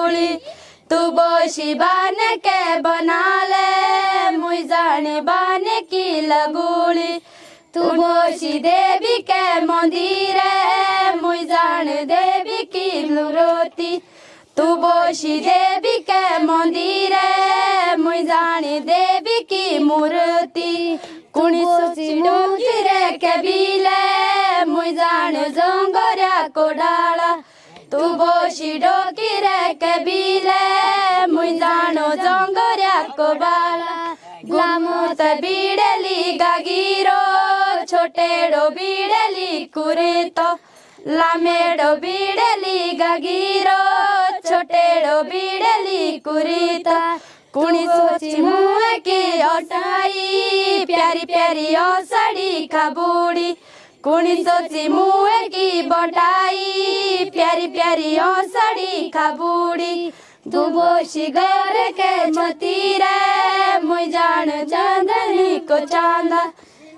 लगूली तू बोशी बान के बना ले मुई जाने बाने की लगूली तू बोशी देवी के मंदिर मुई जान देवी की मूर्ति तू बोशी देवी के मंदिर मुई जान देवी की मूर्ति कुणी सोची डोंगिरे के बिले मुई जान जंगोरा को डाला तू बोशी डोकिरे के बिले मुई जानो जंगोरा को डाला ग्लामुत बिड़ली गागिरो छोटेड़ो बिड़ली कुरेतो लामेड़ो बिड़ली गागिरो छोटेड़ो बिड़ली कुरेता कुणी सोची मुँह की ओटाई प्यारी प्यारी ओसड़ी खबूड़ी कुणी सोची मुँह की बोटाई प्यारी प्यारी ओसड़ी खबूड़ी तू बोशी घर के छतीरे मुई जान चांदनी को चांदा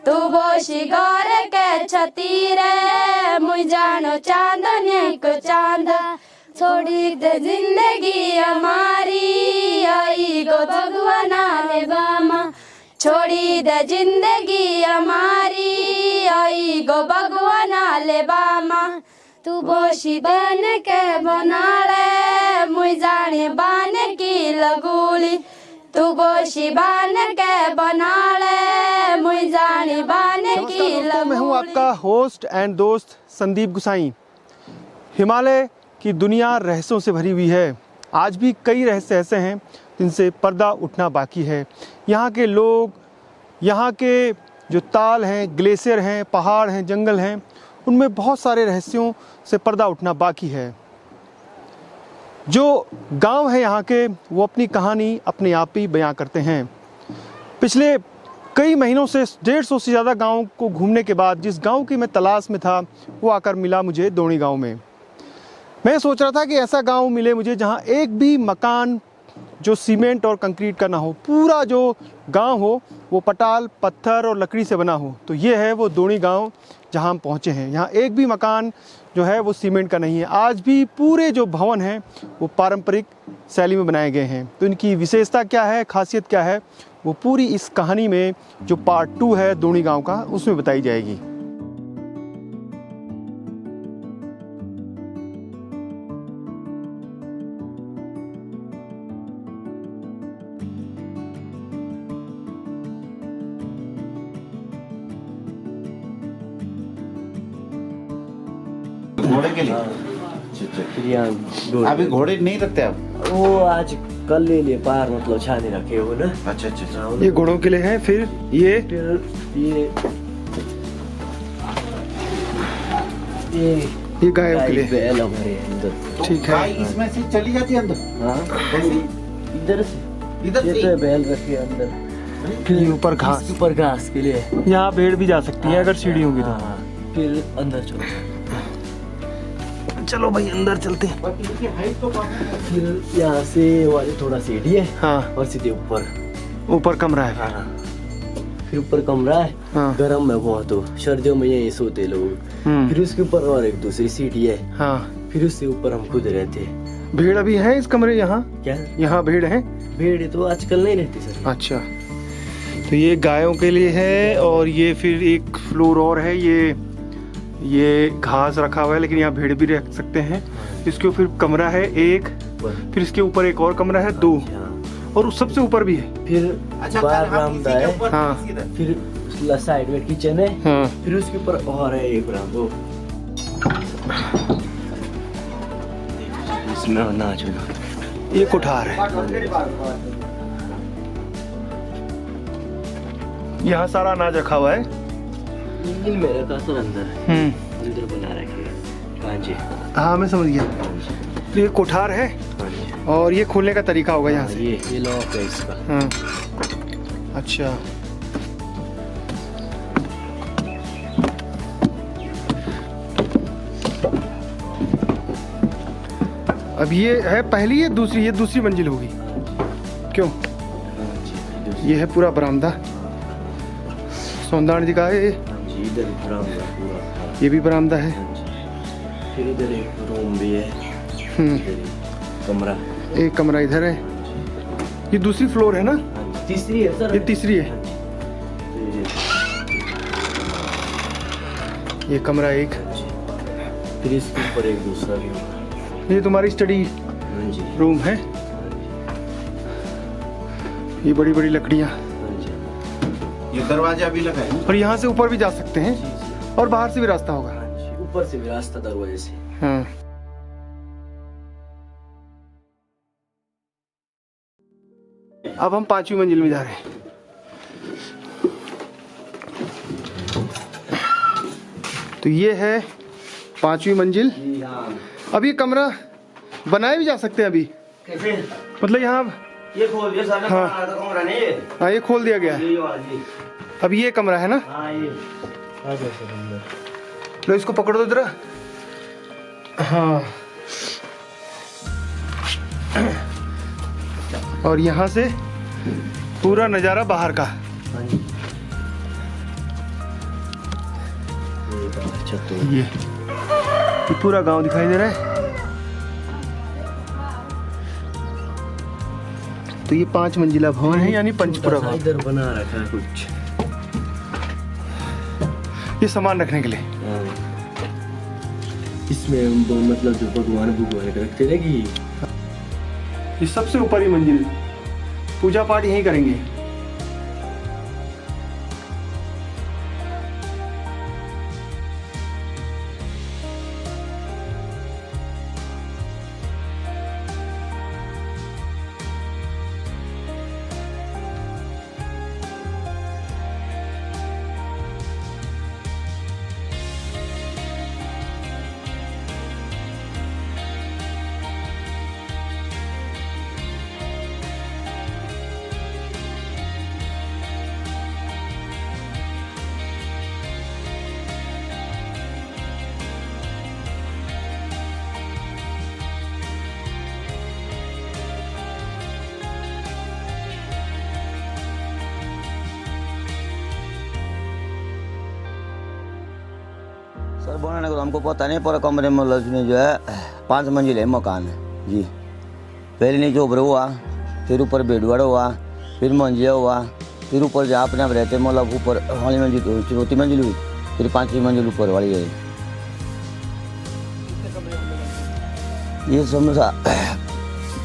तू बोशी घर के छतीरे मुई जानो चांदनी को चांदा छोड़ी दे जिंदगी हमारी आई गो भगवान ले बामा छोड़ी दे जिंदगी हमारी आई गो भगवान ले बामा तू बोशी बन के बना ले मुई जाने बान की लगूली तू बोशी बान के बना ले मुई जाने बान की लगूली। मैं हूँ आपका होस्ट एंड दोस्त संदीप गुसाई। हिमालय की दुनिया रहस्यों से भरी हुई है। आज भी कई रहस्य ऐसे हैं जिनसे पर्दा उठना बाकी है। यहाँ के लोग, यहाँ के जो ताल हैं, ग्लेशियर हैं, पहाड़ हैं, जंगल हैं, उनमें बहुत सारे रहस्यों से पर्दा उठना बाकी है। जो गांव है यहाँ के, वो अपनी कहानी अपने आप ही बयां करते हैं। पिछले कई महीनों से 150 से ज़्यादा गाँव को घूमने के बाद जिस गाँव की मैं तलाश में था वो आकर मिला मुझे दोणी गाँव में। मैं सोच रहा था कि ऐसा गांव मिले मुझे जहां एक भी मकान जो सीमेंट और कंक्रीट का ना हो, पूरा जो गांव हो वो पटाल, पत्थर और लकड़ी से बना हो। तो ये है वो दोणी गांव जहां हम पहुंचे हैं। यहाँ एक भी मकान जो है वो सीमेंट का नहीं है। आज भी पूरे जो भवन हैं वो पारंपरिक शैली में बनाए गए हैं। तो इनकी विशेषता क्या है, खासियत क्या है, वो पूरी इस कहानी में जो पार्ट 2 है दोणी गाँव का, उसमें बताई जाएगी। घोड़े के लिए अभी घोड़े नहीं रखते आप? वो आज कल ले लिए पार, मतलब छाने रखे हो ना। अच्छा अच्छा अच्छा। ये घोड़ों के लिए है। फिर ये गायों के लिए। बैल हमारे अंदर। ठीक है। गाय इसमें से चली जाती है अंदर? हाँ, इधर से इधर से बैल रखे अंदर। फिर ऊपर घास, ऊपर घास के लिए। यहाँ भेड़ भी जा सकती है अगर सीढ़ी होगी तो। फिर अंदर चलो, चलो भाई अंदर चलते हैं। फिर यहाँ से वाले थोड़ा सीढ़ी है। हाँ, और सीधे ऊपर कमरा है। हाँ, फिर ऊपर कमरा है। हाँ। गर्म है बहुत, हो सर्दियों में यही सोते लोग। फिर उसके ऊपर और एक दूसरी सीढ़ी है। हाँ, फिर उससे ऊपर हम खुद रहते हैं। भेड़ अभी है इस कमरे? यहाँ क्या यहाँ भेड़ है? भेड़ तो आजकल नहीं रहती सर। अच्छा, तो ये गायों के लिए है। और ये फिर एक फ्लोर और है, ये घास रखा हुआ है, लेकिन यहाँ भेड़ भी रख सकते हैं। इसके फिर कमरा है एक, फिर इसके ऊपर एक और कमरा है 2, और उस सबसे ऊपर भी है। फिर बाहर बरामदा है। हाँ, फिर साइड में किचन है। हाँ, फिर उसके ऊपर और है एक बरामदा, इसमें अनाज होगा। ये कोठार है। यहाँ सारा अनाज रखा हुआ है। इन मेरे का तो अंदर बना रखे। हाँ जी, हाँ मैं समझ गया। तो ये कोठार है। हाँ जी। और ये खोलने का तरीका होगा यहाँ से। ये लॉक है इसका। हाँ, अच्छा। अब ये है पहली, ये दूसरी मंजिल होगी क्यों? ये है पूरा बरामदा सौंदान जी का है। इधर बरामदा पूरा, ये भी बरामदा है। फिर इधर एक रूम भी है, इधर एक कमरा। एक कमरा इधर है, ये दूसरी फ्लोर है ना? तीसरी है सर। ये तीसरी है। ये कमरा एक, फिर इसके ऊपर एक दूसरा भी होगा। ये तुम्हारी स्टडी हाँ जी। रूम है। ये बड़ी बड़ी लकड़ियाँ, हाँ जी। ये दरवाजा भी लगा है। और यहाँ से ऊपर भी जा सकते हैं और बाहर से भी रास्ता होगा। हाँ जी, ऊपर से भी रास्ता दरवाजे से। हाँ। अब हम 5वीं मंजिल में जा रहे हैं। तो ये है 5वीं मंजिल। जी हाँ। अब ये कमरा बनाए भी जा सकते हैं अभी, कैसे? मतलब यहाँ ये खोल दिया सामने। हाँ। कमरा नहीं है। हाँ, ये खोल दिया गया है। ये वाला जी। अब ये कमरा है ना? हाँ ये आ गया सर अंदर। लो इसको पकड़ दो जरा। हाँ, और यहाँ से पूरा नज़ारा बाहर का। हाँ जी। अच्छा तो ये पूरा गांव दिखाई दे रहा है। तो ये 5 मंजिला भवन है, यानी पंचपुरा भवन। इधर बना रखा है कुछ। ये सामान रखने के लिए। हाँ। इसमें मतलब जो भगवान का रखते रहेगी। ये सबसे ऊपरी मंजिल, पूजा पाठ यहीं करेंगे। सर बनाने को तो हमको पता नहीं, पर कमरे में उसमें जो है 5 मंजिल है मकान है जी। पहले नीचे ऊपर हुआ, फिर ऊपर बेडवाड़ हुआ, फिर मंजिला हुआ, फिर ऊपर जहाँ अपने आप रहते मतलब ऊपर वाली मंजिल, चौथी मंजिल हुई, फिर 5वीं मंजिल ऊपर वाली है। ये समझा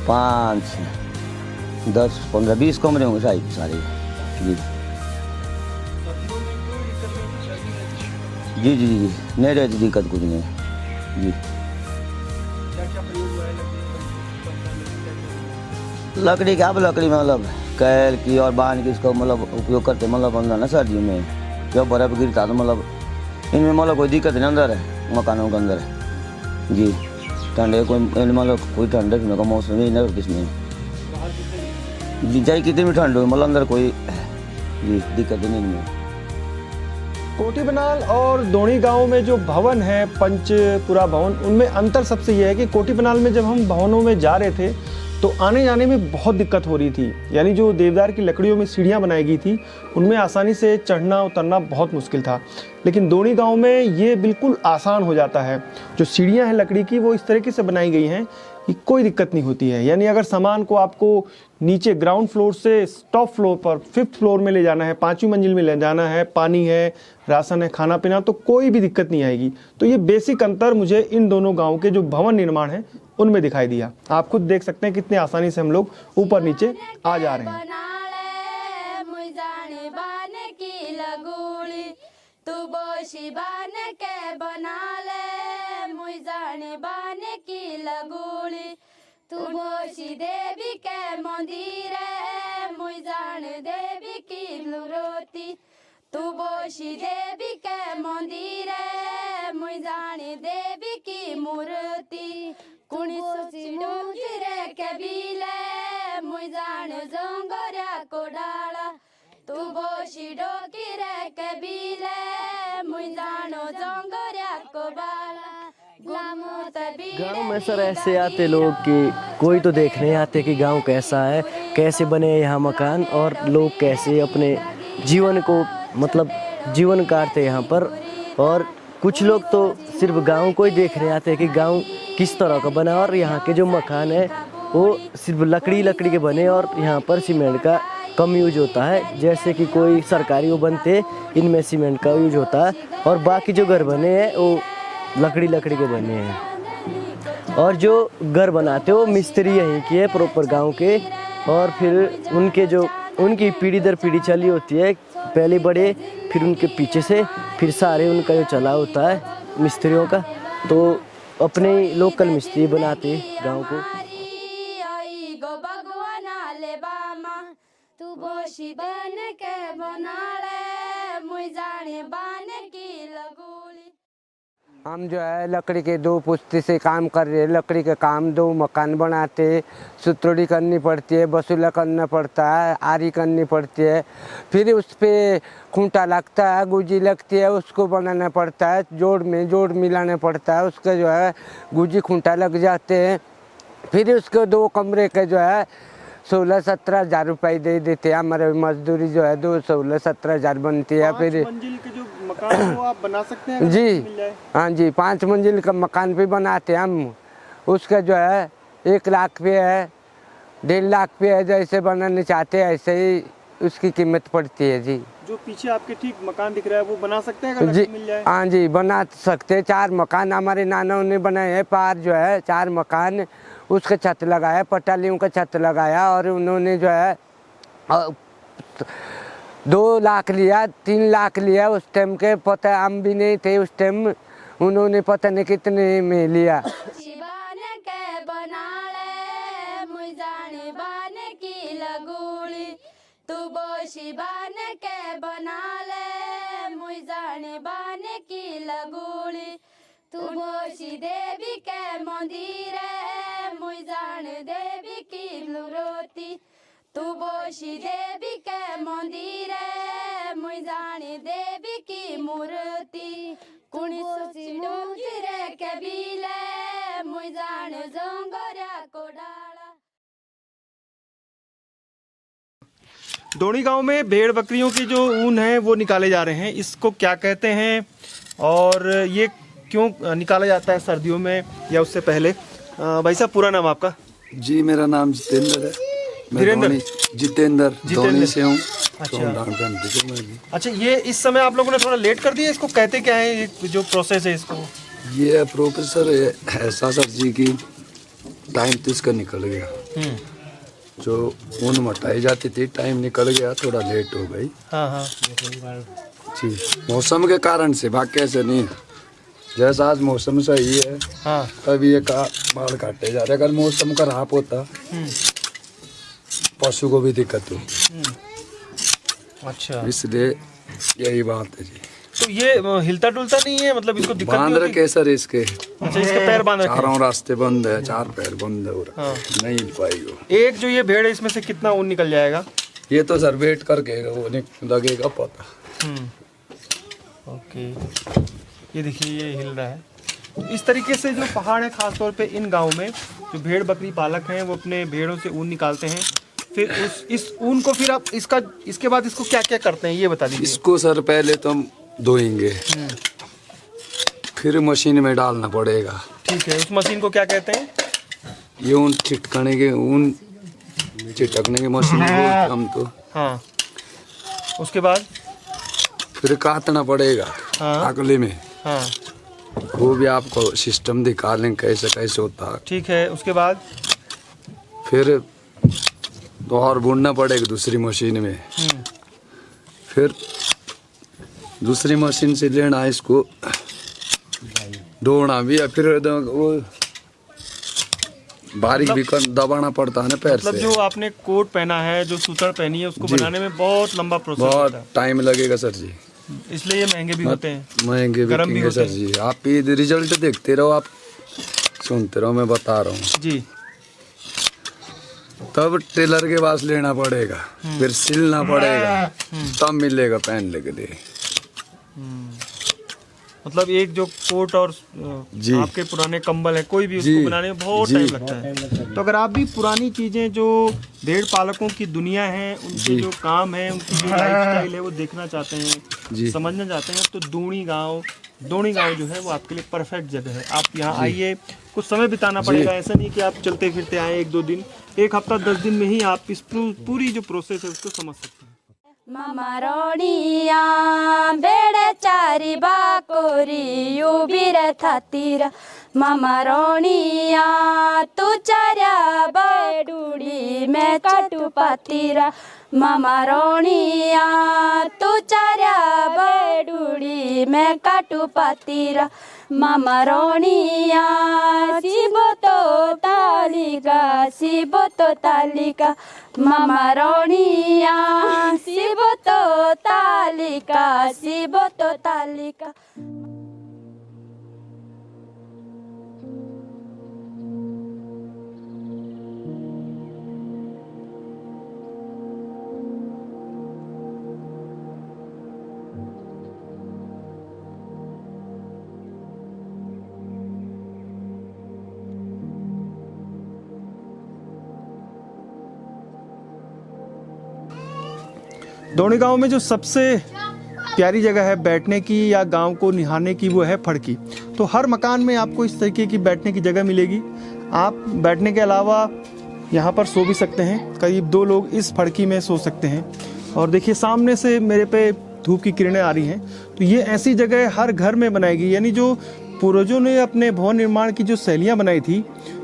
5, 10, 15, 20 कमरे होंगे शायद सारे जी। जी जी जी नहीं रहती दिक्कत कुछ नहीं जी। लकड़ी क्या, लकड़ी में मतलब कैल की और बांध की इसको मतलब उपयोग करते मतलब अंदर ना सर्दियों में जब बर्फ गिरता तो मतलब इनमें मतलब कोई दिक्कत नहीं अंदर है मकानों के अंदर जी। ठंडे कोई मतलब कोई ठंडे का मौसम नहीं ना किसमें जी, चाहे कितनी भी ठंड हो मतलब अंदर कोई जी दिक्कत नहीं इनमें। कोटी बनाल और दोणी गांव में जो भवन है पंचपुरा भवन, उनमें अंतर सबसे यह है कि कोटी बनाल में जब हम भवनों में जा रहे थे तो आने जाने में बहुत दिक्कत हो रही थी, यानी जो देवदार की लकड़ियों में सीढ़ियाँ बनाई गई थी उनमें आसानी से चढ़ना उतरना बहुत मुश्किल था। लेकिन दोणी गांव में ये बिल्कुल आसान हो जाता है। जो सीढ़ियाँ हैं लकड़ी की वो इस तरीके से बनाई गई हैं कि कोई दिक्कत नहीं होती है। यानी अगर सामान को आपको नीचे ग्राउंड फ्लोर से टॉप फ्लोर पर 5th फ्लोर में ले जाना है, 5वीं मंजिल में ले जाना है, पानी है, राशन है, खाना पीना, तो कोई भी दिक्कत नहीं आएगी। तो ये बेसिक अंतर मुझे इन दोनों गाँव के जो भवन निर्माण है उनमें दिखाई दिया। आप खुद देख सकते हैं कितने आसानी से हम लोग ऊपर नीचे आ जा रहे हैं। तू बोशी बान के बना ले मुई जाने बाने की लगोली। तू बोशी देवी के मंदिर मुई जान देवी की मूर्ति। तू बोशी देवी के मंदिर मुई जान देवी की मूर्ति। कुणी सोची डोंगिरे के बीले मुई जान जंगरा को डाला। तू बोशी डोकिरे के बीले मुई जानो जंगरा को डाला। गांव में सर ऐसे आते लोग कि कोई तो देखने आते कि गांव कैसा है, कैसे बने यहाँ मकान और लोग कैसे अपने जीवन को मतलब जीवन काटते यहाँ पर। और कुछ लोग तो सिर्फ गांव को ही देखने आते हैं कि गांव किस तरह का बना और यहाँ के जो मकान है वो सिर्फ लकड़ी के बने और यहाँ पर सीमेंट का कम यूज होता है। जैसे कि कोई सरकारी वो बनते इनमें सीमेंट का यूज होता है और बाकी जो घर बने हैं वो लकड़ी के बने हैं। और जो घर बनाते वो मिस्त्री यहीं की है प्रॉपर गांव के। और फिर उनकी पीढ़ी दर पीढ़ी चली होती है, पहले बड़े फिर उनके पीछे से फिर सारे उनका जो चला होता है मिस्त्रियों का, तो अपने लोकल मिस्त्री बनाते गांव को। तू बोशी बन के बनाले मुई जाने बान की लगोली। हम जो है लकड़ी के 2 पुश्ती से काम कर रहे हैं। लकड़ी के काम 2 मकान बनाते, सुतड़ी करनी पड़ती है, बसूला करना पड़ता है, आरी करनी पड़ती है, फिर उस पर खूंटा लगता है, गुजी लगती है, उसको बनाना पड़ता है, जोड़ मिलाना पड़ता है, उसका जो है गुजी खूंटा लग जाते हैं। फिर उसके 2 कमरे के जो है 16-17 हज़ार रुपये दे देते हैं। हमारे मजदूरी जो है 16-17 हज़ार बनती है। फिर 5 मंजिल के जो मकान वो आप बना सकते हैं जी, हाँ जी, 5 मंजिल का मकान भी बनाते हैं हम। उसका जो है 1 लाख पे है, 1.5 लाख पे है। जैसे बनाने चाहते हैं ऐसे ही उसकी कीमत पड़ती है जी। जो पीछे आपके ठीक मकान दिख रहा है वो बना सकते हैं अगर जी, मिल जाए? हाँ जी, बना सकते हैं। 4 मकान हमारे नानाओं ने बनाए हैं। पार जो है 4 मकान, उसका छत लगाया, पटालियों का छत लगाया। और उन्होंने जो है 2 लाख लिया, 3 लाख लिया। उस टाइम के पता हम भी नहीं थे उस टाइम, उन्होंने पता नहीं कितने में लिया। तू बोशी बन के बना ले मुई जाने बाने की लगोली। तू बोशी देवी के मंदिर मुई जाने देवी की मूर्ति। तू बोशी देवी के मंदिर मुई जाने देवी की मूर्ति। कुणी सोची मुगिरे के बिले मुई जाने जंगरा को डाला। डोणी गांव में भेड़ बकरियों की जो ऊन है वो निकाले जा रहे हैं, इसको क्या कहते हैं और ये क्यों निकाला जाता है सर्दियों में या उससे पहले? भाई साहब पूरा नाम आपका? जी, मेरा नाम जितेंद्र है। वीरेंद्र? जितेंद्र धोनी से हूँ। अच्छा। अच्छा, ये इस समय आप लोगों ने थोड़ा लेट कर दिया, इसको कहते क्या है ये जो प्रोसेस है इसको? ये प्रोफेसर ऐसा सर जी की टाइम तो इसका निकल गया। जो ऊन मटाई जाती थी टाइम निकल गया, थोड़ा लेट हो गई। हाँ। जी, मौसम के कारण से, बाकी ऐसे नहीं। जैसा आज मौसम सही है हाँ, तभी ये बाल काटे जा रहे। अगर मौसम खराब होता पशु को भी दिक्कत हो। अच्छा, इसलिए यही बात है जी। तो ये हिलता डुलता नहीं है, मतलब इसको दिक्कत बांध नहीं होती? रखे सर इसके। अच्छा, इसके पैर बांध रखे हैं। चारों रास्ते बंद है, 4 पैर बंद है और नहीं हिल पाएगी। एक जो ये भेड़ है इसमें से कितना ऊन निकल जाएगा? ये तो सर वेट करके वो लगेगा पता। ओके, ये देखिए ये हिल रहा है। इस तरीके से जो पहाड़ है खासतौर पे इन गाँव में जो भेड़ बकरी पालक हैं वो अपने भेड़ों से ऊन निकालते हैं। फिर इस ऊन को फिर आप इसके बाद इसको क्या क्या करते हैं ये बता दीजिए। इसको सर पहले तो हम धोएंगे, फिर मशीन में डालना पड़ेगा। ठीक है, उस मशीन को क्या कहते हैं? ये ऊन छिटकने की मशीन बोलते हम तो। हाँ, उसके बाद फिर काटना पड़ेगा अगले में। हाँ, वो भी आपको सिस्टम दिखा लें कैसे कैसे होता है। ठीक है, उसके बाद फिर तो और बुनना पड़ेगा दूसरी मशीन में। फिर दूसरी मशीन से लेना इसको, ढोना भी है, फिर वो बारीक भी दबाना पड़ता है ना पैर से। मतलब जो आपने कोट पहना है, जो सूतर पहनी है, उसको बनाने में बहुत लंबा प्रोसेस होता है। बहुत टाइम लगेगा सर जी, इसलिए ये महंगे भी होते हैं, महंगे गरम भी बिकेंगे होते सर जी। आप ये रिजल्ट देखते रहो, आप सुनते रहो, मैं बता रहा हूँ जी। तब टेलर के पास लेना पड़ेगा, फिर सिलना पड़ेगा, तब मिलेगा पहनने के लिए। मतलब एक जो कोट और जी, आपके पुराने कंबल है, कोई भी उसको बनाने में बहुत टाइम लगता है। तो अगर आप भी पुरानी चीजें जो भेड़ पालकों की दुनिया है, उनके जो काम है, उनकी जो लाइफस्टाइल है वो देखना चाहते हैं, समझना चाहते हैं, तो डोणी गांव दोणी गांव जो है वो आपके लिए परफेक्ट जगह है। आप यहाँ आइए, कुछ समय बिताना पड़ेगा, ऐसा नहीं कि आप चलते फिरते आए 1-2 दिन, 1 हफ्ता 10 दिन में ही आप इस पूरी जो प्रोसेस है उसको समझ सकते हैं। मामा रोणिया बेड़े चारी बाकोरी उबीर थातीरा मामा रोणिया तू चार्या बेडुडी मैं काटू पातीरा मामा रोणिया तू चार्या बेडुडी मैं काटू पातीरा मामा रोणिया सिबो तो तालिका मामा रोणिया सिबो तो तालिका। दोणी गांव में जो सबसे प्यारी जगह है बैठने की या गांव को निहारने की वो है फड़की। तो हर मकान में आपको इस तरीके की बैठने की जगह मिलेगी। आप बैठने के अलावा यहाँ पर सो भी सकते हैं, करीब 2 लोग इस फड़की में सो सकते हैं। और देखिए सामने से मेरे पे धूप की किरणें आ रही हैं। तो ये ऐसी जगह हर घर में बनाई गई, यानी जो पूर्वजों ने अपने भवन निर्माण की जो शैलियाँ बनाई थी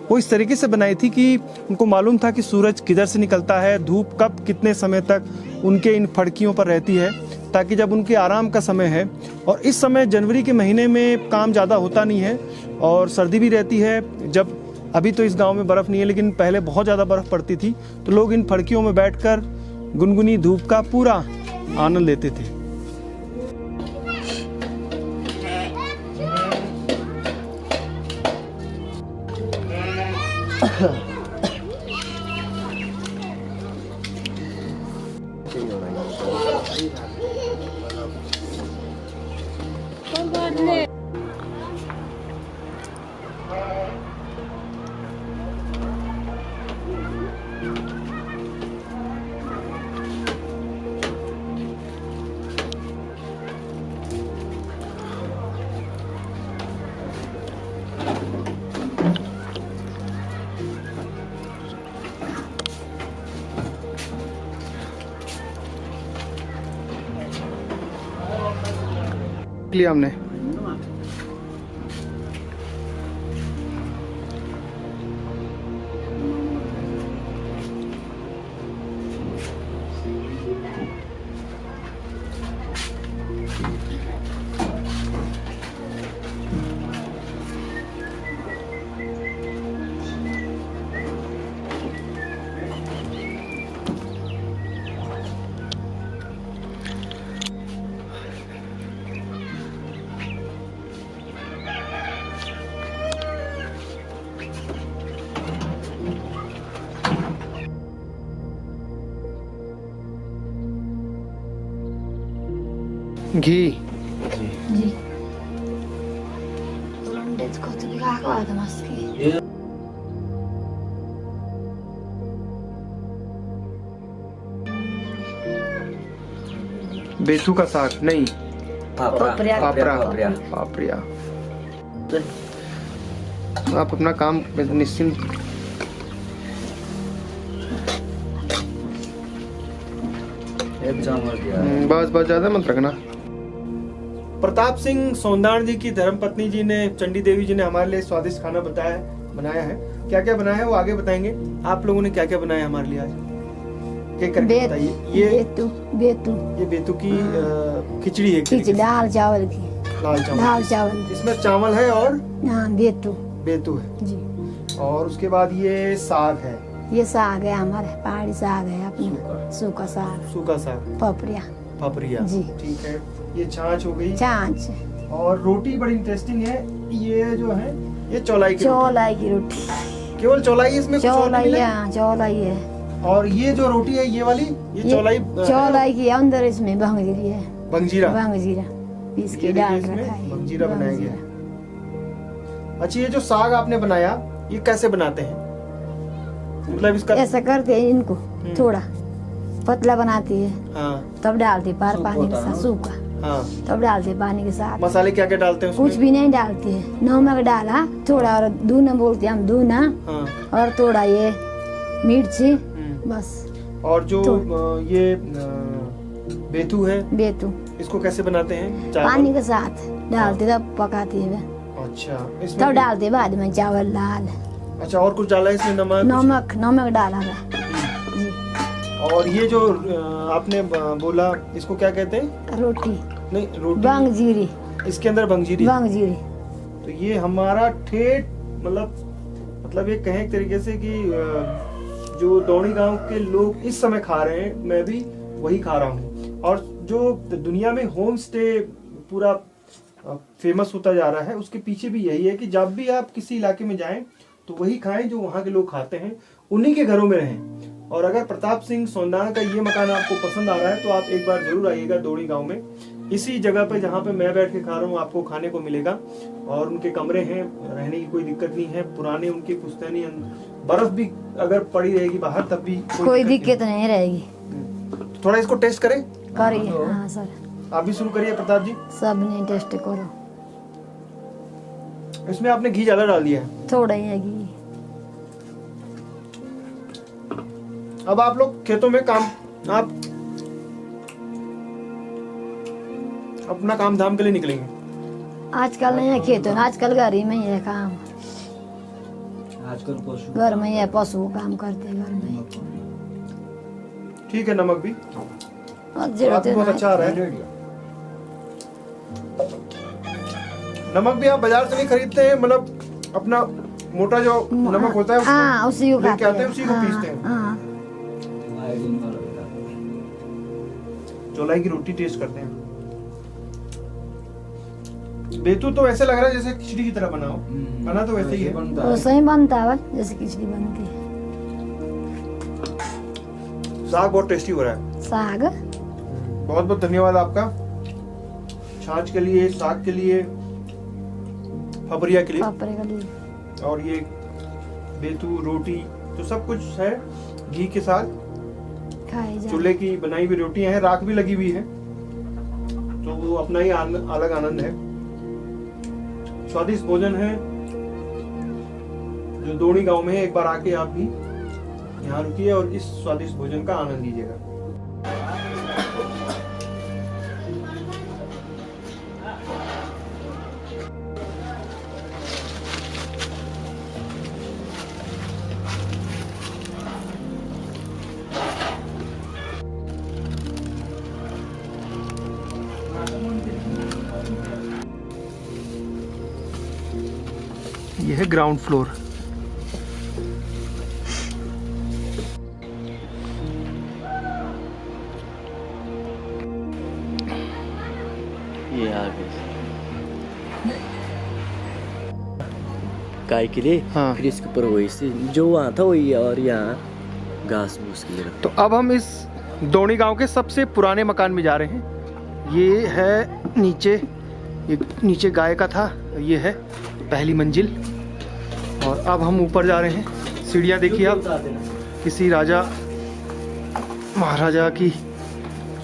वो इस तरीके से बनाई थी कि उनको मालूम था कि सूरज किधर से निकलता है, धूप कब कितने समय तक उनके इन फड़कियों पर रहती है, ताकि जब उनके आराम का समय है, और इस समय जनवरी के महीने में काम ज़्यादा होता नहीं है और सर्दी भी रहती है। जब अभी तो इस गांव में बर्फ़ नहीं है, लेकिन पहले बहुत ज़्यादा बर्फ़ पड़ती थी, तो लोग इन फड़कियों में बैठकर गुनगुनी धूप का पूरा आनंद लेते थे। लिया हमने। घी बेथू का साग नहीं, पापड़िया। आप अपना काम निश्चिंत। बस ज्यादा मत रखना। प्रताप सिंह सौंदाण जी की धर्मपत्नी जी ने, चंडी देवी जी ने हमारे लिए स्वादिष्ट खाना बनाया है। क्या क्या बनाया है वो आगे बताएंगे। आप लोगों ने क्या क्या बनाया हमारे लिए आज, क्या करके बताइए। ये बेतू की खिचड़ी है, दाल चावल की, दाल चावल। इसमें चावल है और बेतू है जी। और उसके बाद ये साग है, ये साग है हमारे पहाड़ी साग है अपना, सूखा साग, पपरिया जी। ठीक है, ये छाछ हो गई, छाछ। और रोटी बड़ी इंटरेस्टिंग है, ये जो है ये चौलाई की रोटी। केवल चौलाई, इसमें चौलाई है। और ये जो रोटी है ये वाली, ये चौलाई की अंदर इसमें भंगजीरी है, भंगजीरा पीस के डाल रखा है, भंगजीरा बनाया गया। अच्छा, ये जो साग आपने बनाया ये कैसे बनाते हैं, मतलब इसका ऐसा करते हैं, इनको थोड़ा पतला बनाती है, हाँ, तब डालती पानी के साथ सूखा। हाँ। तब डालते पानी के साथ। मसाले क्या क्या डालते हैं उसमें? कुछ भी नहीं डालते, नमक डाला थोड़ा और दूना बोलते हम दूना, हाँ। और थोड़ा ये मिर्ची, बस। और जो ये बेतू है, बेतू इसको कैसे बनाते हैं? पानी के साथ डालते तब पकाते हैं, अच्छा, तब इसमें डालते बाद में चावल दाल। अच्छा, और कुछ डाला है इसमें? नमक डाला है जी। और ये जो आपने बोला, इसको क्या कहते हैं? रोटी, नहीं, रोटी बंगजीरी। इसके अंदर बंगजीरी। बंगजीरी तो ये हमारा ठेठ मतलब ये कहें एक तरीके से कि जो दौड़ी गांव के लोग इस समय खा रहे हैं, मैं भी वही खा रहा हूँ। और जो दुनिया में होम स्टे पूरा फेमस होता जा रहा है, उसके पीछे भी यही है कि जब भी आप किसी इलाके में जाएं तो वही खाएं जो वहाँ के लोग खाते हैं, उन्हीं के घरों में रहें। और अगर प्रताप सिंह सोंदाना का ये मकान आपको पसंद आ रहा है तो आप एक बार जरूर आइएगा दौड़ी गांव में। इसी जगह पे जहाँ पे मैं बैठ के खा रहा हूँ आपको खाने को मिलेगा। और उनके कमरे हैं, रहने की कोई दिक्कत नहीं है, पुराने उनके पुश्तैनी, बर्फ भी अगर पड़ी रहेगी बाहर तब भी कोई दिक्कत नहीं रहेगी। थोड़ा इसको टेस्ट करें? करिए। हाँ सर, आप भी शुरू करिए प्रताप जी। सब ने टेस्ट करो। इसमें आपने घी ज्यादा डाल दिया है। थोड़ा ही है घी। अब आप लोग खेतों में काम, आप अपना काम धाम के लिए निकलेंगे? आजकल नहीं है खेतों, आजकल घर ही में ही है काम। आजकल पशु घर में ही है, पशु काम करते हैं घर में। ठीक है, नमक भी और स्वाद बहुत अच्छा आ रहा है। नमक भी आप बाजार से नहीं खरीदते हैं, मतलब अपना मोटा जो नमक होता है हाँ, उसी को लेके आते हैं, उसी को हाँ, पीसते हैं। हाँ। चौलाई की रोटी टेस्ट करते हैं। बेतू तो ऐसे लग रहा है जैसे खिचड़ी की तरह बनाओ, बना तो वैसे ही है। वैसे ही बनता है जैसे खिचड़ी बनती है। साग बहुत टेस्टी हो रहा है। साग बहुत बहुत धन्यवाद आपका, छाछ के लिए, साग के लिए, फबरिया के लिए, पापड़ के लिए। और ये बेतू रोटी तो सब कुछ है घी के साथ। खाई जाए। चूल्हे की बनाई हुई रोटियां हैं, राख भी लगी हुई है, तो वो अपना ही अलग आनंद है। स्वादिष्ट भोजन है जो दौड़ी गांव में है। एक बार आके आप भी यहाँ रुकिए और इस स्वादिष्ट भोजन का आनंद लीजिएगा। यह है ग्राउंड फ्लोर। ये आगे गाय के लिए। हाँ। फिर इसके ऊपर वही से जो वहाँ था वही है, और यहाँ घास फूस के लिए रखा। तो अब हम इस दौड़ी गांव के सबसे पुराने मकान में जा रहे हैं। ये है नीचे, ये नीचे गाय का था, ये है पहली मंजिल। और अब हम ऊपर जा रहे हैं। सीढ़ियाँ देखिए आप, किसी राजा महाराजा की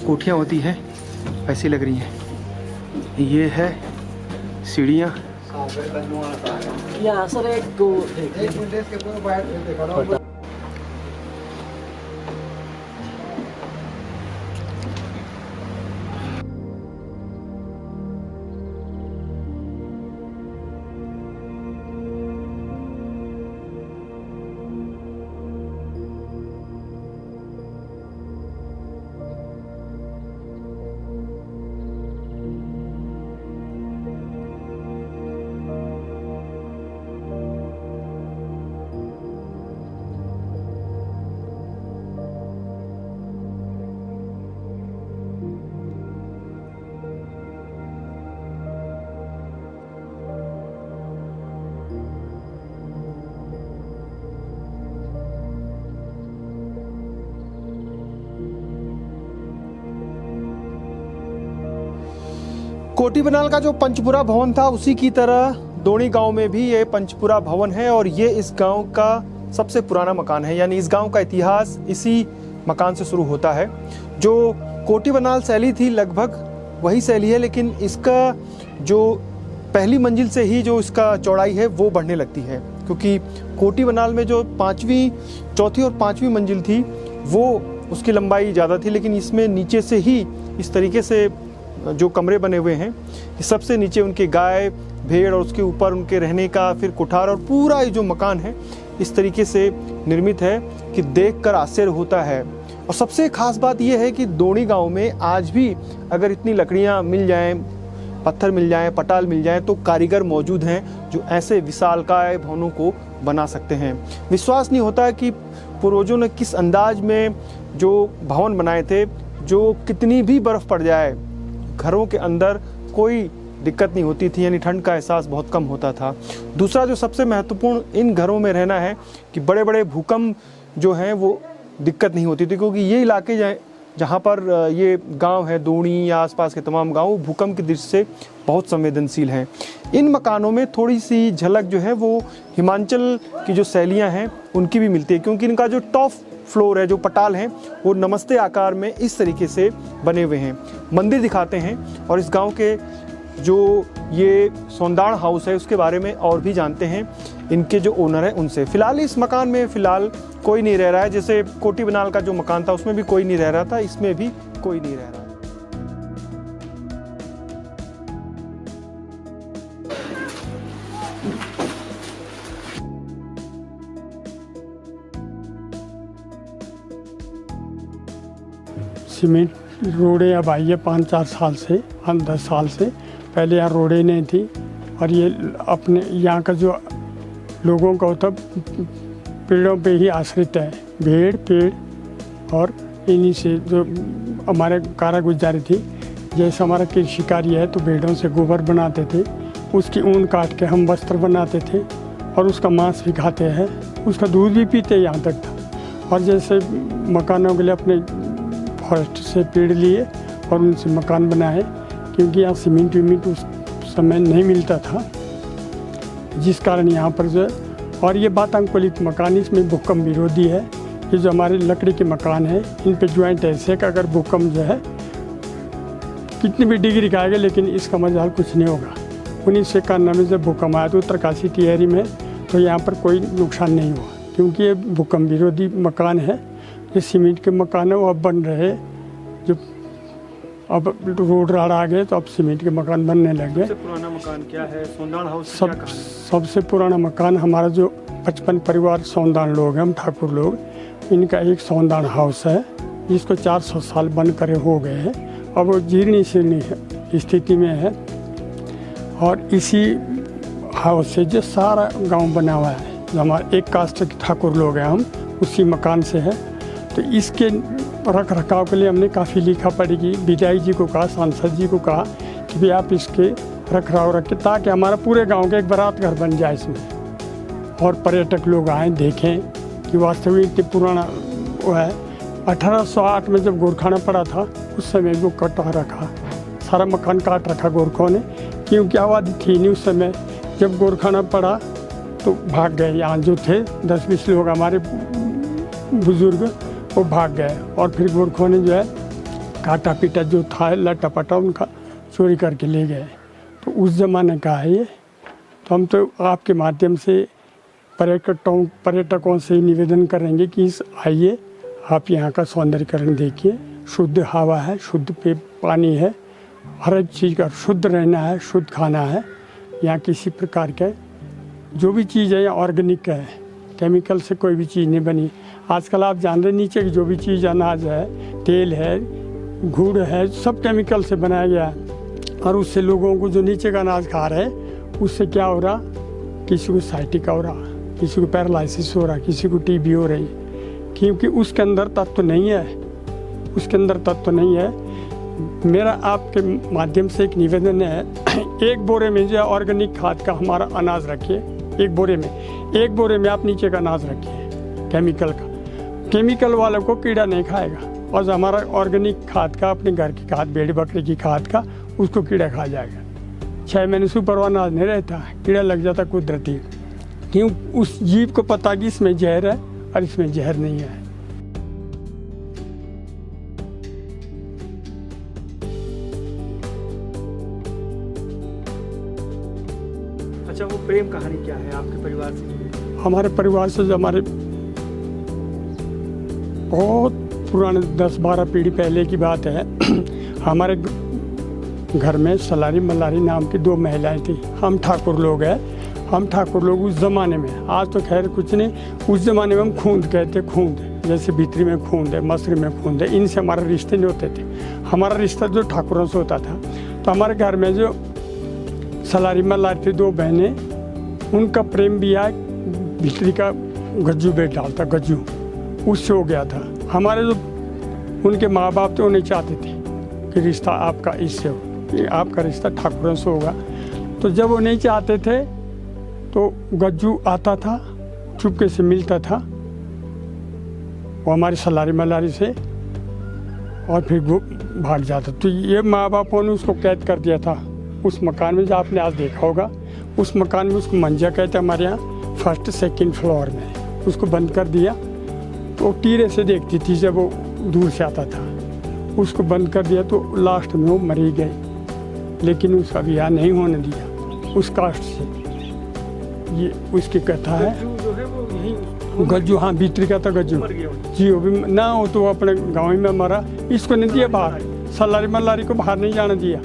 कोठियाँ होती हैं ऐसी लग रही हैं। ये है सीढ़ियाँ। यहाँ सर एक दो कोटी बनाल का जो पंचपुरा भवन था उसी की तरह दौड़ी गांव में भी ये पंचपुरा भवन है। और ये इस गांव का सबसे पुराना मकान है, यानी इस गांव का इतिहास इसी मकान से शुरू होता है। जो कोटी बनाल शैली थी लगभग वही शैली है, लेकिन इसका जो पहली मंजिल से ही जो इसका चौड़ाई है वो बढ़ने लगती है, क्योंकि कोटी बनाल में जो चौथी और पांचवी मंजिल थी वो उसकी लंबाई ज़्यादा थी, लेकिन इसमें नीचे से ही इस तरीके से जो कमरे बने हुए हैं, सबसे नीचे उनके गाय भेड़ और उसके ऊपर उनके रहने का फिर कुठार, और पूरा ये जो मकान है इस तरीके से निर्मित है कि देखकर आश्चर्य होता है। और सबसे खास बात यह है कि दोणी गांव में आज भी अगर इतनी लकड़ियां मिल जाएं, पत्थर मिल जाएं, पटाल मिल जाएं, तो कारीगर मौजूद हैं जो ऐसे विशालकाय भवनों को बना सकते हैं। विश्वास नहीं होता कि पूर्वजों ने किस अंदाज में जो भवन बनाए थे, जो कितनी भी बर्फ़ पड़ जाए घरों के अंदर कोई दिक्कत नहीं होती थी, यानी ठंड का एहसास बहुत कम होता था। दूसरा जो सबसे महत्वपूर्ण इन घरों में रहना है कि बड़े बड़े भूकंप जो हैं वो दिक्कत नहीं होती थी, क्योंकि ये इलाके जहाँ पर ये गांव है दोणी या आसपास के तमाम गांव भूकंप की दृष्टि से बहुत संवेदनशील हैं। इन मकानों में थोड़ी सी झलक जो है वो हिमाचल की जो शैलियाँ हैं उनकी भी मिलती है, क्योंकि इनका जो टॉप फ्लोर है, जो पटाल हैं, वो नमस्ते आकार में इस तरीके से बने हुए हैं। मंदिर दिखाते हैं और इस गांव के जो ये सौंदाण हाउस है उसके बारे में और भी जानते हैं इनके जो ओनर हैं उनसे। फ़िलहाल इस मकान में फ़िलहाल कोई नहीं रह रहा है, जैसे कोटी बनाल का जो मकान था उसमें भी कोई नहीं रह रहा था, इसमें भी कोई नहीं रह रहा है। सीमेंट रोडें अब आई है 5-4 साल से, 10 साल से। पहले यहाँ रोडें नहीं थी, और ये अपने यहाँ का जो लोगों का होता पेड़ों पे ही आश्रित है, भेड़ पेड़, और इन्हीं से जो हमारे कारा गुजारी थी। जैसे हमारा कृषि कार्य है तो भेड़ों से गोबर बनाते थे, उसकी ऊन काट के हम वस्त्र बनाते थे और उसका मांस भी खाते हैं, उसका दूध भी पीते यहाँ तक था। और जैसे मकानों के लिए अपने फॉरेस्ट से पेड़ लिए और उनसे मकान बनाए, क्योंकि यहाँ सीमेंट वीमेंट उस समय नहीं मिलता था, जिस कारण यहाँ पर जो है। और ये वातानुकूलित मकान, इसमें भूकंप विरोधी है। ये जो हमारे लकड़ी के मकान है इन पे ज्वाइंट ऐसे कि अगर भूकंप जो है कितनी भी डिग्री का आएगा लेकिन इसका मजाल कुछ नहीं होगा। 1991 में जब भूकंप आया तो उत्तरकाशी टिहरी में, तो यहाँ पर कोई नुकसान नहीं हुआ, क्योंकि ये भूकंप विरोधी मकान है। ये सीमेंट के मकान है वो अब बन रहे, जो अब रोड राड आ गए तो अब सीमेंट के मकान बनने लगे। सबसे पुराना मकान क्या है? सौंदाण हाउस की क्या कहानी है? सबसे पुराना मकान हमारा जो 55 परिवार सौंदाण लोग हैं, हम ठाकुर लोग, इनका एक सौंदाण हाउस है जिसको 400 साल बन कर हो गए हैं। अब वो जीर्णी शीर्णी स्थिति में है, और इसी हाउस से जो सारा गांव बना हुआ है, जो हमारे एक कास्ट के ठाकुर लोग हैं, हम उसी मकान से है। तो इसके रख रखाव के लिए हमने काफ़ी लिखा पढ़ी, विधायक जी को कहा, सांसद जी को कहा कि भाई आप इसके रख रखाव रखें, ताकि हमारा पूरे गांव का एक बारात घर बन जाए इसमें, और पर्यटक लोग आएँ देखें कि वास्तविक इतनी पुराना वो है। 1808 में जब गोरखाना पड़ा था उस समय वो कटा रखा, सारा मकान काट रखा गोरखों ने, क्योंकि आबादी थी नहीं उस समय। जब गोरखाना पड़ा तो भाग गए, यहाँ जो थे 10-20 लोग हमारे बुज़ुर्ग वो भाग गए, और फिर गोरखों ने जो है काटा पीटा जो था लटा पटा उनका चोरी करके ले गए। तो उस ज़माने का है ये। तो हम तो आपके माध्यम से पर्यटकों से निवेदन करेंगे कि आइए आप यहाँ का सौंदर्यीकरण देखिए। शुद्ध हवा है, शुद्ध पानी है, हर एक चीज़ का शुद्ध रहना है, शुद्ध खाना है। यहाँ किसी प्रकार का जो भी चीज़ है यहाँ ऑर्गेनिक है, केमिकल से कोई भी चीज़ नहीं बनी। आजकल आप जान रहे नीचे की जो भी चीज़ अनाज है, तेल है, गुड़ है, सब केमिकल से बनाया गया है। और उससे लोगों को जो नीचे का अनाज खा रहे हैं उससे क्या हो रहा, किसी को साइटिका हो रहा, किसी को पैरालिसिस हो रहा, किसी को टीबी हो रही, क्योंकि उसके अंदर तत्व नहीं है, उसके अंदर तत्व नहीं है। मेरा आपके माध्यम से एक निवेदन है, एक बोरे में जो ऑर्गेनिक खाद का हमारा अनाज रखिए, एक बोरे में आप नीचे का अनाज रखिए केमिकल का। केमिकल वालों को कीड़ा नहीं खाएगा, और जो हमारा ऑर्गेनिक खाद का, अपने घर की खाद, भेड़ बकरी की खाद का, उसको कीड़ा खा जाएगा। 6 महीने से ऊपर अनाज नहीं रहता, कीड़ा लग जाता कुदरती, क्यों उस जीव को पता कि इसमें जहर है और इसमें जहर नहीं है। अच्छा, वो प्रेम कहानी क्या है आपके परिवार से? हमारे परिवार से जो हमारे बहुत पुराने 10-12 पीढ़ी पहले की बात है। हमारे घर में सलारी मल्लारी नाम की 2 महिलाएं थी। हम ठाकुर लोग हैं। हम ठाकुर लोग उस ज़माने में, आज तो खैर कुछ नहीं, उस ज़माने में हम खूंद कहते, खूंद जैसे भीतरी में खूंद है, मसरी में खूंद है, इनसे हमारे रिश्ते नहीं होते थे। हमारा रिश्ता जो ठाकुरों से होता था। तो हमारे घर में जो सलारी मल्लारी थी 2 बहनें, उनका प्रेम भी आया भीतरी का गज्जू बेट डालता, गज्जू उससे हो गया था। हमारे जो उनके माँ बाप थे वो नहीं चाहते थे कि रिश्ता आपका इससे हो, कि आपका रिश्ता ठाकुरों से होगा। तो जब वो नहीं चाहते थे तो गज्जू आता था, चुपके से मिलता था वो हमारी सलारी मल्लारी से, और फिर वो भाग जाता। तो ये माँ बापों ने उसको कैद कर दिया था उस मकान में, जो आपने आज देखा होगा। उस मकान में उसको मंजा कहते हैं हमारे यहाँ, 1st 2nd फ्लोर में उसको बंद कर दिया। तो टीरे से देखती थी जब वो दूर से आता था, उसको बंद कर दिया। तो लास्ट में वो मरी गई, लेकिन उसका ब्याह नहीं होने दिया उस कास्ट से। ये उसकी कथा है। जो है वो यही गज्जू, हाँ भीतरी का था गज्जू जी। वो भी ना हो तो वो अपने गाँव में मरा। इसको नहीं दिया बाहर, सलारी मल्लारी को बाहर नहीं जाने दिया,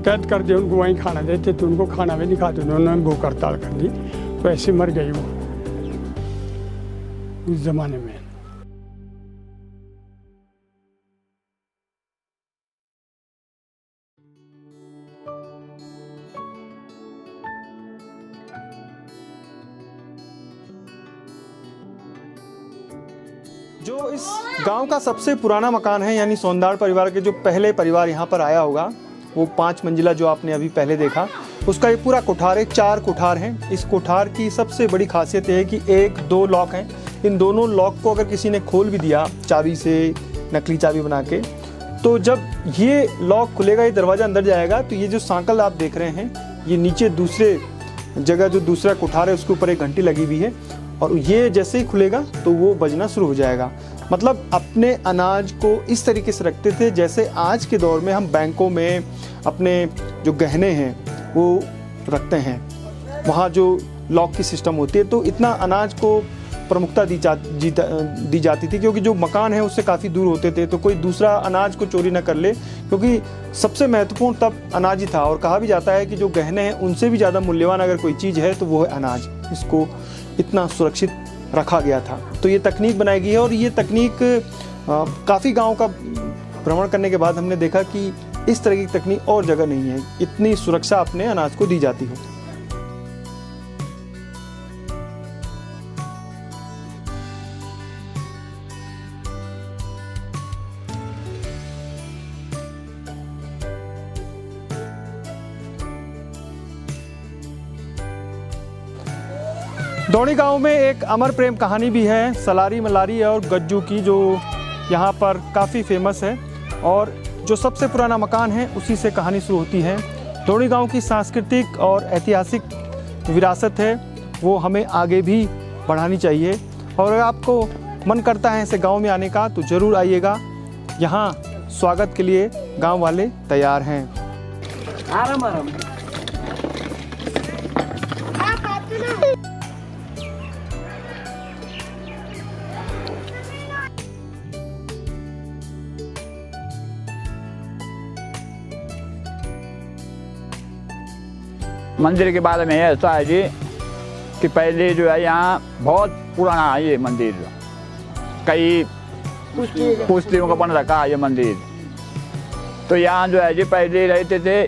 कैद कर दिया। उनको वहीं खाना देते थे, उनको खाना भी नहीं खाते, उन्होंने भूख हड़ताल कर दी। तो ऐसे मर गई वो उस जमाने में। जो इस गांव का सबसे पुराना मकान है, यानी सोंदाड़ परिवार के जो पहले परिवार यहाँ पर आया होगा, वो 5 मंजिला जो आपने अभी पहले देखा, उसका ये पूरा कोठार है। 4 कोठार हैं। इस कोठार की सबसे बड़ी खासियत है कि 1-2 लॉक हैं। इन दोनों लॉक को अगर किसी ने खोल भी दिया चाबी से, नकली चाबी बना के, तो जब ये लॉक खुलेगा, ये दरवाज़ा अंदर जाएगा, तो ये जो सांकल आप देख रहे हैं, ये नीचे दूसरे जगह जो दूसरा कोठार है उसके ऊपर एक घंटी लगी हुई है, और ये जैसे ही खुलेगा तो वो बजना शुरू हो जाएगा। मतलब अपने अनाज को इस तरीके से रखते थे जैसे आज के दौर में हम बैंकों में अपने जो गहने हैं वो रखते हैं, वहाँ जो लॉक की सिस्टम होती है। तो इतना अनाज को प्रमुखता दी जाती थी, क्योंकि जो मकान है उससे काफ़ी दूर होते थे, तो कोई दूसरा अनाज को चोरी ना कर ले, क्योंकि सबसे महत्वपूर्ण तब अनाज ही था। और कहा भी जाता है कि जो गहने हैं उनसे भी ज़्यादा मूल्यवान अगर कोई चीज़ है तो वो है अनाज। इसको इतना सुरक्षित रखा गया था। तो ये तकनीक बनाई गई है, और ये तकनीक काफ़ी गाँव का भ्रमण करने के बाद हमने देखा कि इस तरह की तकनीक और जगह नहीं है, इतनी सुरक्षा अपने अनाज को दी जाती है। दौड़ी गांव में एक अमर प्रेम कहानी भी है, सलारी मल्लारी और गज्जू की, जो यहाँ पर काफ़ी फेमस है। और जो सबसे पुराना मकान है उसी से कहानी शुरू होती है। दौड़ी गांव की सांस्कृतिक और ऐतिहासिक विरासत है, वो हमें आगे भी बढ़ानी चाहिए। और अगर आपको मन करता है ऐसे गांव में आने का तो ज़रूर आइएगा, यहाँ स्वागत के लिए गांव वाले तैयार हैं। आराम आराम। मंदिर के बारे में ऐसा है जी कि पहले जो है यहाँ बहुत पुराना है ये मंदिर, कई पुश्तियों का बन रखा है ये मंदिर। तो यहाँ जो है जी पहले रहते थे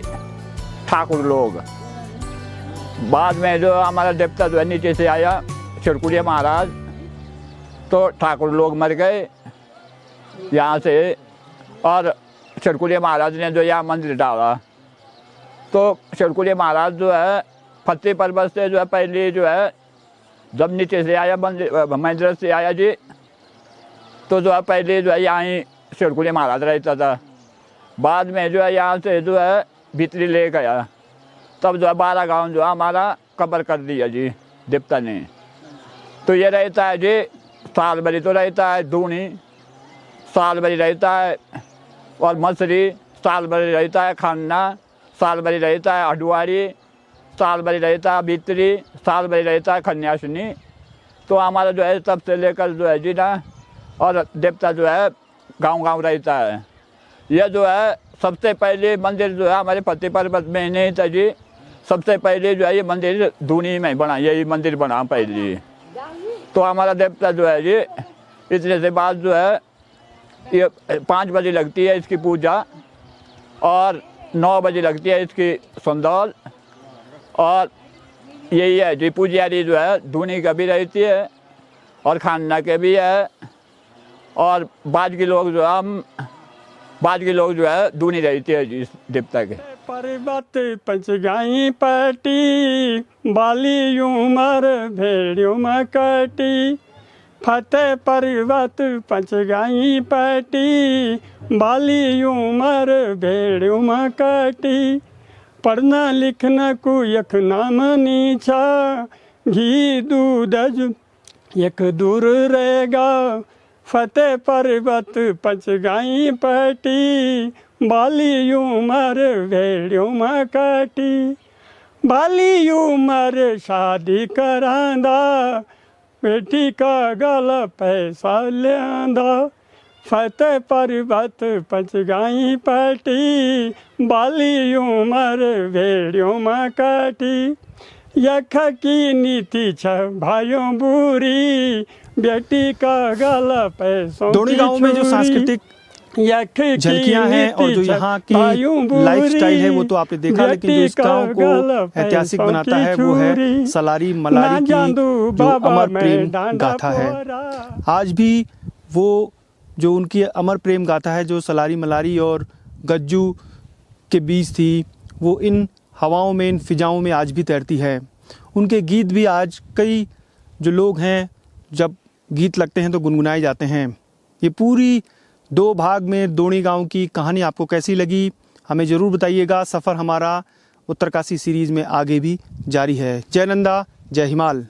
ठाकुर लोग। बाद में जो हमारा देवता जो है नीचे से आया चिरकुलिया महाराज, तो ठाकुर लोग मर गए यहाँ से, और चिरकुलिया महाराज ने जो यहाँ मंदिर डाला। तो चिरकुलिया महाराज जो है फतेह पर्वत से जो है पहले जो है जब नीचे से आया मंदिर से आया जी, तो जो है पहले जो है यहाँ ही चिरकुलिया महाराज रहता था। बाद में जो है यहाँ से जो है भीतरी ले गया, तब जो है 12 गांव जो है हमारा कब्र कर दिया जी देवता ने। तो ये रहता है जी साल भरी, तो रहता है दूनी साल भरी रहता है, और मसरी साल भरी रहता है, खन्ना साल भरी रहता है, अडवारी साल भरी रहता भीतरी, साल भरी रहता कन्यासिनी। तो हमारा जो है तब से लेकर जो है जी ना, और देवता जो है गांव-गांव रहता है। यह जो है सबसे पहले मंदिर जो है हमारे पति पर्वत में नहीं था जी। सबसे पहले जो है ये मंदिर दूनी में बना, यही मंदिर बना पहले। तो हमारा देवता जो है जी, इतने से बाद जो है ये 5 बजे लगती है इसकी पूजा, और 9 बजे लगती है इसकी संदौल। और यही है जी, पुजारी जो है दूनी का भी रहती है और खानना के भी है, और बाज के लोग जो है दूनी रहती है जी इस देवता के। पर्वत पंचगाई पटी, बाली उमर भेड़ियों में कटी। फतेह पर्वत पंचगाई पटी, बाली उमर भेड़ियों में कटी। पढ़ना लिखना को यक नाम नीचा, घी दूध एक दूर रहेगा। फतेह पर्वत पंचगाई पटी, बाली उमर भेड़ियों में कटी। बाली उमर शादी करांदा, बेटी का गला पैसा ले आंदा। फतेह पर्वत पंचगाई पटी, बाली उमर भेड़ियों में कटी। यख की नीति छ भाइयों बुरी, बेटी का गला पैसों दोनी गांव में जो सांस्कृतिक झलकियां हैं और जो यहाँ की लाइफस्टाइल है वो तो आपने देखा, लेकिन जो इस गांव को ऐतिहासिक बनाता है वो है सलारी मलारी की जो अमर प्रेम गाथा है। आज भी वो जो उनकी अमर प्रेम गाथा है, जो सलारी मलारी और गज्जू के बीच थी, वो इन हवाओं में, इन फिजाओं में आज भी तैरती है। उनके गीत भी आज कई जो लोग हैं जब गीत लगते हैं तो गुनगुनाए जाते हैं। ये पूरी 2 भाग में दोनी गांव की कहानी आपको कैसी लगी हमें ज़रूर बताइएगा। सफ़र हमारा उत्तरकाशी सीरीज़ में आगे भी जारी है। जय नंदा, जय हिमाल।